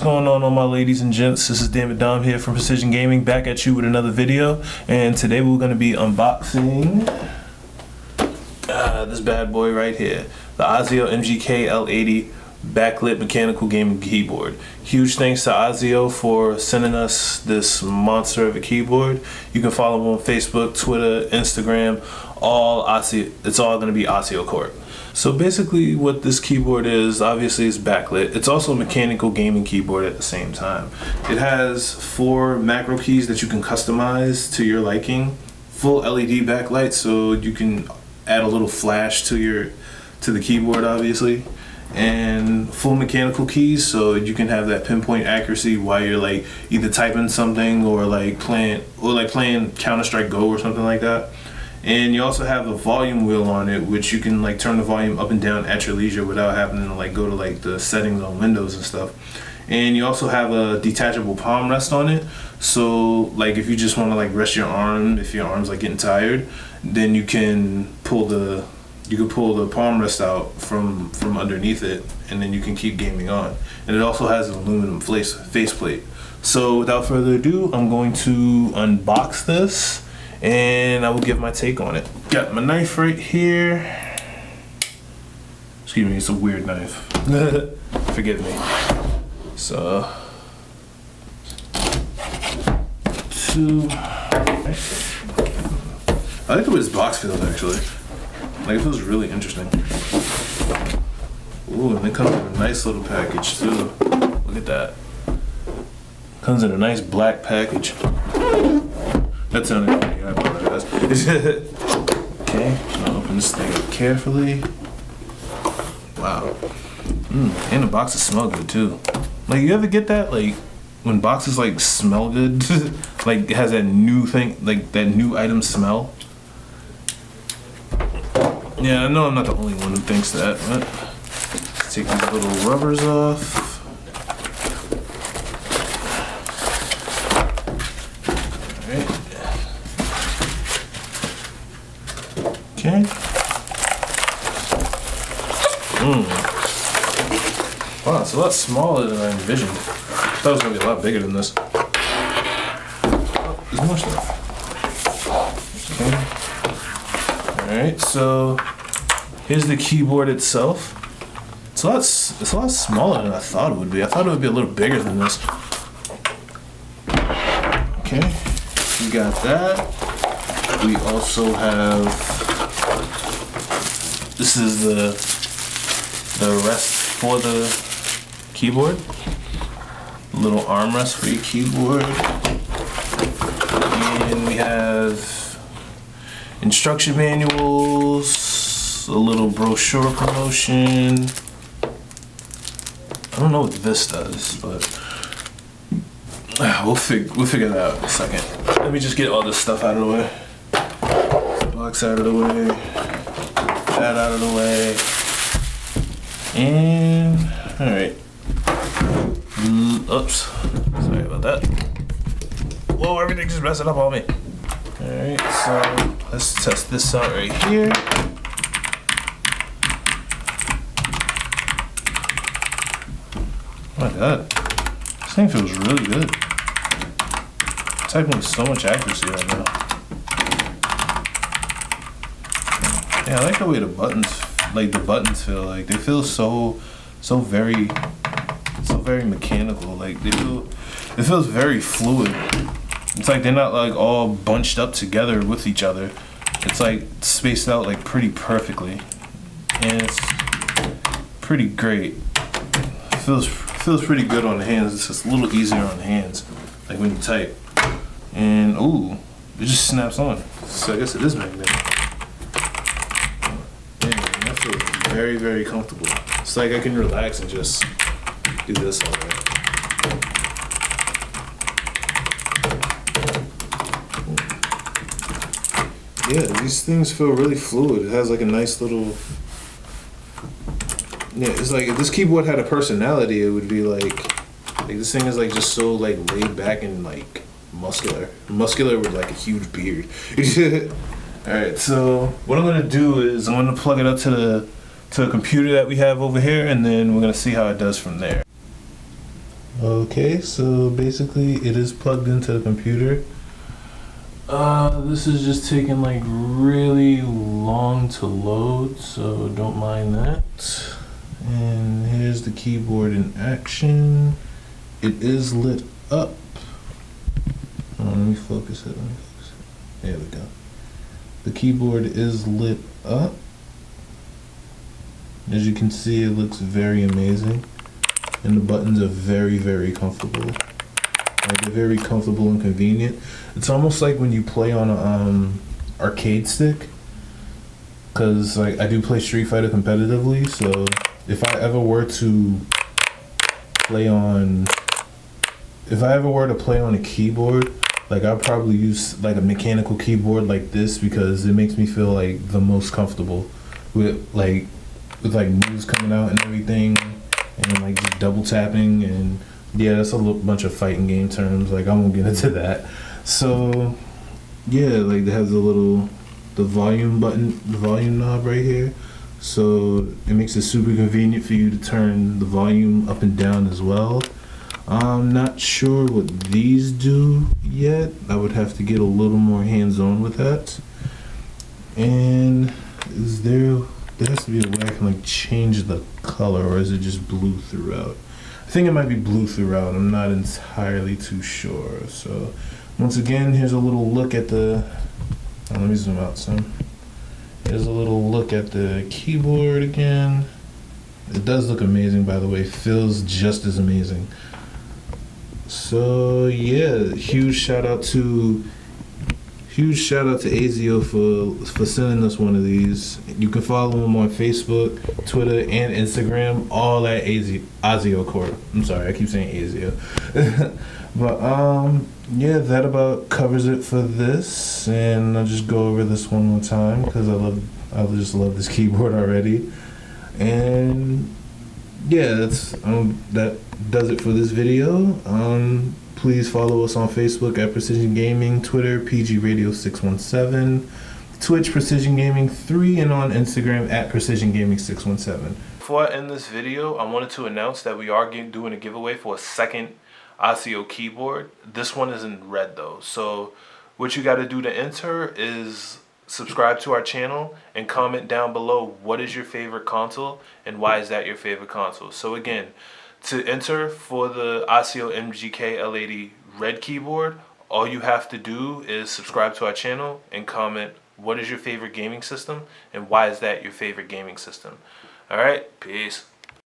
going on all my ladies and gents? This is Dammit Dom here from Precision Gaming, back at you with another video. And today we're going to be unboxing this bad boy right here, the Azio MGK L80 backlit mechanical gaming keyboard. Huge thanks to Azio for sending us this monster of a keyboard. You can follow them on Facebook, Twitter, Instagram, all Azio. It's all going to be Azio Corp. So basically what this keyboard is, obviously, is backlit. It's also a mechanical gaming keyboard at the same time. It has 4 macro keys that you can customize to your liking. Full LED backlight, so you can add a little flash to the keyboard, obviously. And full mechanical keys, so you can have that pinpoint accuracy while you're like either typing something or like playing Counter-Strike Go or something like that. And you also have a volume wheel on it, which you can like turn the volume up and down at your leisure without having to like go to like the settings on Windows and stuff. And you also have a detachable palm rest on it, so like if you just want to like rest your arm, if your arm's like getting tired, then you can pull the palm rest out from underneath it, and then you can keep gaming on. And it also has an aluminum faceplate. So without further ado, I'm going to unbox this and I will give my take on it. Got my knife right here. Excuse me, it's a weird knife. Forgive me. So, I like the way this box feels actually. Like, it feels really interesting. Ooh, and it comes with a nice little package too. Look at that. Comes in a nice black package. That sounded funny, I apologize. Okay, I'll open this thing up carefully. Wow. And the boxes smell good too. Like, you ever get that? Like, when boxes like smell good? Like, it has that new thing, like that new item smell. Yeah, I know I'm not the only one who thinks that, but let's take these little rubbers off. Alright. Okay. Wow, it's a lot smaller than I envisioned. I thought it was gonna be a lot bigger than this. Oh, there's more stuff. Okay. Alright, so here's the keyboard itself. It's a lot smaller than I thought it would be. I thought it would be a little bigger than this. Okay, we got that. We also have, this is the rest for the keyboard. A little armrest for your keyboard. And we have instruction manuals, a little brochure promotion. I don't know what this does, but we'll figure that out in a second. Let me just get all this stuff out of the way. Box out of the way. That out of the way. And alright. Oops. Sorry about that. Whoa, everything just messing up on me. Alright, so let's test this out right here. Oh my god. This thing feels really good. I'm typing with so much accuracy right now. Yeah, I like the way the buttons feel. Like, they feel so very mechanical. Like, it feels very fluid. It's like they're not like all bunched up together with each other. It's like spaced out like pretty perfectly, and it's pretty great. It feels pretty good on the hands. It's just a little easier on the hands, like when you type. And ooh, it just snaps on. So I guess it is magnetic. Damn, that feels very, very comfortable. It's like I can relax and just do this all day. Yeah, these things feel really fluid. It has like a nice little... Yeah, it's like if this keyboard had a personality, it would be like this thing is like just so like laid back and like muscular with like a huge beard. Alright, so what I'm gonna do is I'm gonna plug it up to a computer that we have over here, and then we're gonna see how it does from there. Okay, so basically it is plugged into the computer. This is just taking like really long to load, so don't mind that. And here's the keyboard in action. It is lit up. Let me focus it. There we go. The keyboard is lit up. As you can see, it looks very amazing. And the buttons are very, very comfortable. Like, they're very comfortable and convenient. It's almost like when you play on a arcade stick. Cause like I do play Street Fighter competitively, so if I ever were to play on a keyboard, like I'll probably use like a mechanical keyboard like this because it makes me feel like the most comfortable with like moves coming out and everything, and like just double tapping, and yeah, that's a bunch of fighting game terms. Like I won't get into that. So yeah, like it has the volume button, the volume knob right here. So it makes it super convenient for you to turn the volume up and down as well. I'm not sure what these do yet. I would have to get a little more hands-on with that. And there has to be a way I can like change the color, or is it just blue throughout? I think it might be blue throughout. I'm not entirely too sure. So once again, here's a little look at let me zoom out some. Here's a little look at the keyboard again. It does look amazing, by the way. It feels just as amazing. So yeah, huge shout out to Azio for sending us one of these. You can follow him on Facebook, Twitter, and Instagram, all at Azio Corp. I'm sorry, I keep saying Azio. But yeah, that about covers it for this, and I'll just go over this one more time because I just love this keyboard already. And yeah, that does it for this video. Please follow us on Facebook at Precision Gaming, Twitter PG Radio 617, Twitch Precision Gaming 3, and on Instagram at Precision Gaming 617. Before I end this video, I wanted to announce that we are doing a giveaway for a second Azio keyboard. This one is in red though, so what you got to do to enter is subscribe to our channel and comment down below what is your favorite console and why is that your favorite console. So again, to enter for the Azio MGK L80 red keyboard, all you have to do is subscribe to our channel and comment what is your favorite gaming system and why is that your favorite gaming system. Alright, peace.